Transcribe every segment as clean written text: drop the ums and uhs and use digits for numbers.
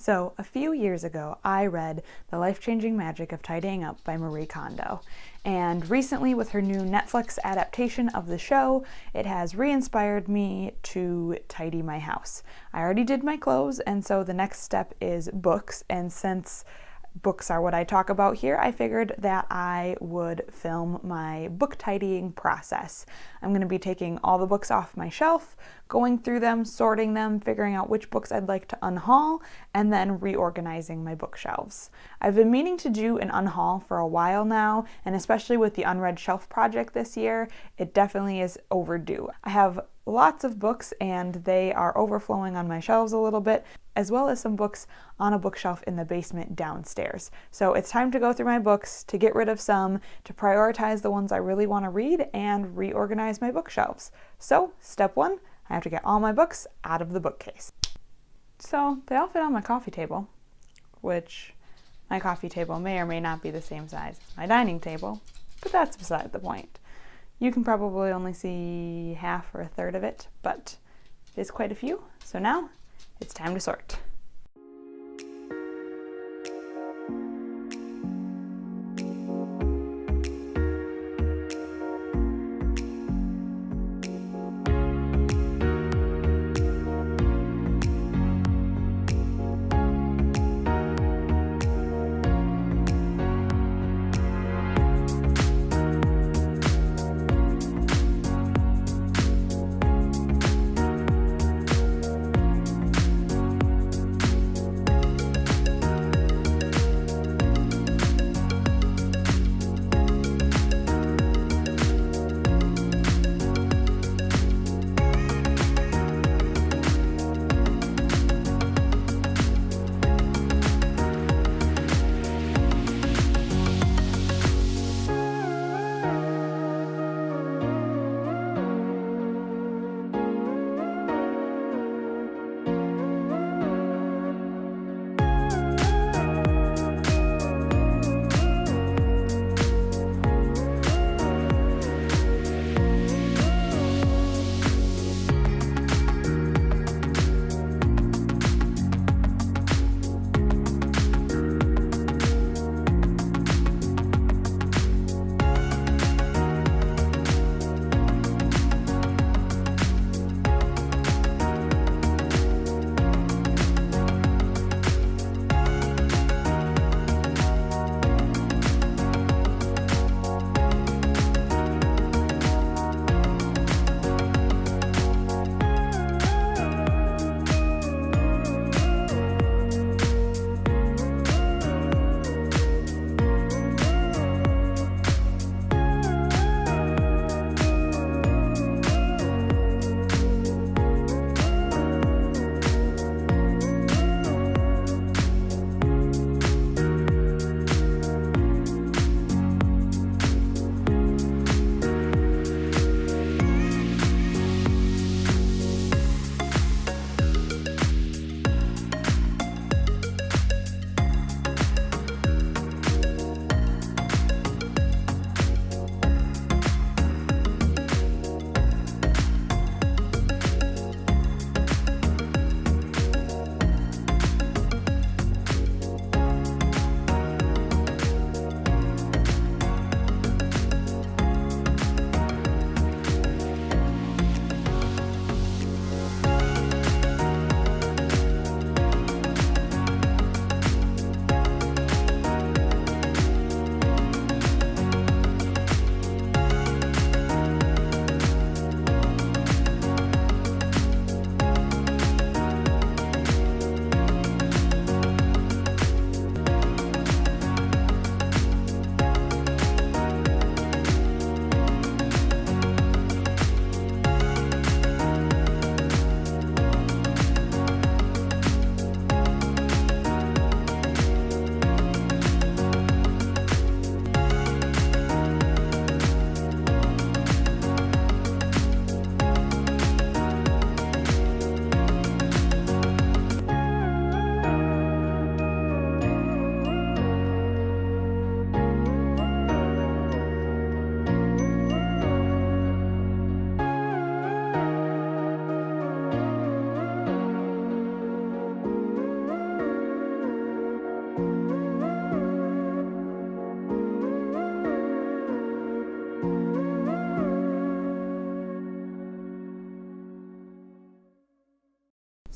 So, a few years ago, I read The Life-Changing Magic of Tidying Up by Marie Kondo. And recently, with her new Netflix adaptation of the show, it has re-inspired me to tidy my house. I already did my clothes, and so the next step is books. And since books are what I talk about here, I figured that I would film my book tidying process. I'm going to be taking all the books off my shelf, going through them, sorting them, figuring out which books I'd like to unhaul, and then reorganizing my bookshelves. I've been meaning to do an unhaul for a while now, and especially with the unread shelf project this year, it definitely is overdue. I have lots of books and they are overflowing on my shelves a little bit, as well as some books on a bookshelf in the basement downstairs. So it's time to go through my books, to get rid of some, to prioritize the ones I really want to read, and reorganize my bookshelves. So step one, I have to get all my books out of the bookcase. So they all fit on my coffee table, which my coffee table may or may not be the same size as my dining table, but that's beside the point. You can probably only see half or a third of it, but it is quite a few. So now it's time to sort.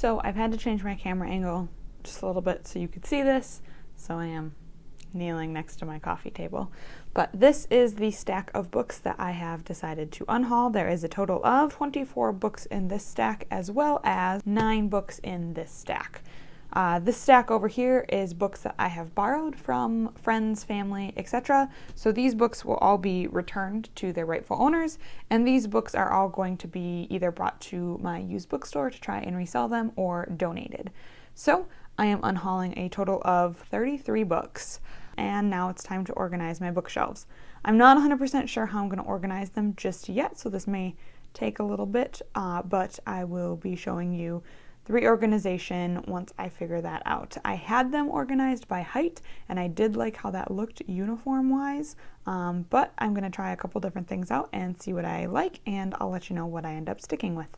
So I've had to change my camera angle just a little bit so you could see this. So I am kneeling next to my coffee table. But this is the stack of books that I have decided to unhaul. There is a total of 24 books in this stack, as well as 9 books in this stack. This stack over here is books that I have borrowed from friends, family, etc. So these books will all be returned to their rightful owners, and these books are all going to be either brought to my used bookstore to try and resell them or donated. So I am unhauling a total of 33 books, and now it's time to organize my bookshelves. I'm not 100% sure how I'm going to organize them just yet, so this may take a little bit, but I will be showing you the reorganization once I figure that out. I had them organized by height, and I did like how that looked uniform-wise, but I'm going to try a couple different things out and see what I like, and I'll let you know what I end up sticking with.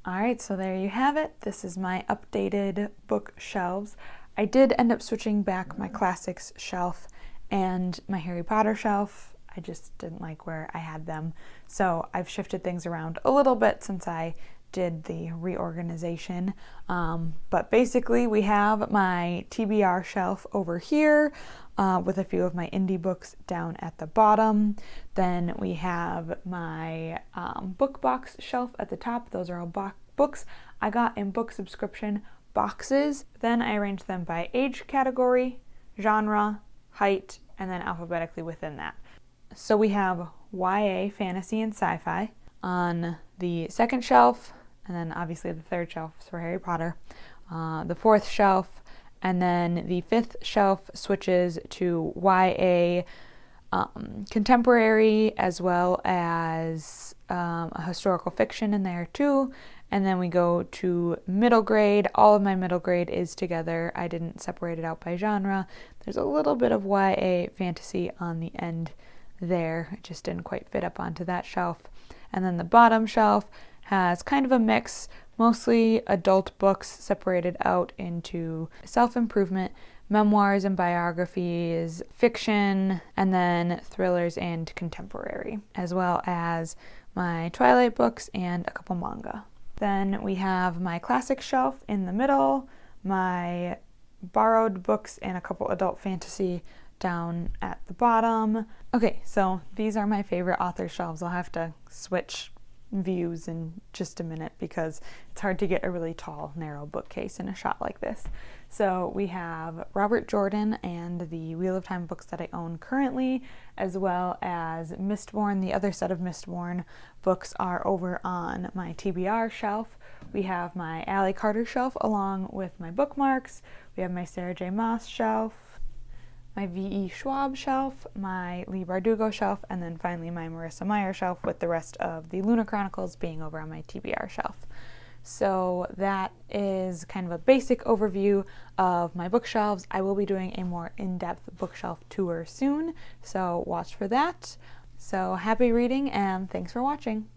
Alright, so there you have it. This is my updated bookshelves. I did end up switching back my classics shelf and my Harry Potter shelf. I just didn't like where I had them. So I've shifted things around a little bit since I did the reorganization. But basically we have my TBR shelf over here with a few of my indie books down at the bottom. Then we have my book box shelf at the top. Those are all books I got in book subscription boxes. Then I arranged them by age category, genre, height, and then alphabetically within that. So we have YA, fantasy, and sci-fi on the second shelf, and then obviously the third shelf is for Harry Potter, the fourth shelf, and then the fifth shelf switches to YA contemporary, as well as a historical fiction in there too. And then we go to middle grade. All of my middle grade is together. I didn't separate it out by genre. There's a little bit of YA fantasy on the end there. It just didn't quite fit up onto that shelf. And then the bottom shelf has kind of a mix, mostly adult books separated out into self-improvement, memoirs and biographies, fiction, and then thrillers and contemporary, as well as my Twilight books and a couple manga. Then we have my classic shelf in the middle, my borrowed books and a couple adult fantasy down at the bottom. Okay, so these are my favorite author shelves. I'll have to switch views in just a minute because it's hard to get a really tall, narrow bookcase in a shot like this. So we have Robert Jordan and the Wheel of Time books that I own currently, as well as Mistborn. The other set of Mistborn books are over on my TBR shelf. We have my Allie Carter shelf along with my bookmarks. We have my Sarah J. Maas shelf, my V.E. Schwab shelf, my Leigh Bardugo shelf, and then finally my Marissa Meyer shelf, with the rest of the Luna Chronicles being over on my TBR shelf. So that is kind of a basic overview of my bookshelves. I will be doing a more in-depth bookshelf tour soon, so watch for that. So happy reading and thanks for watching.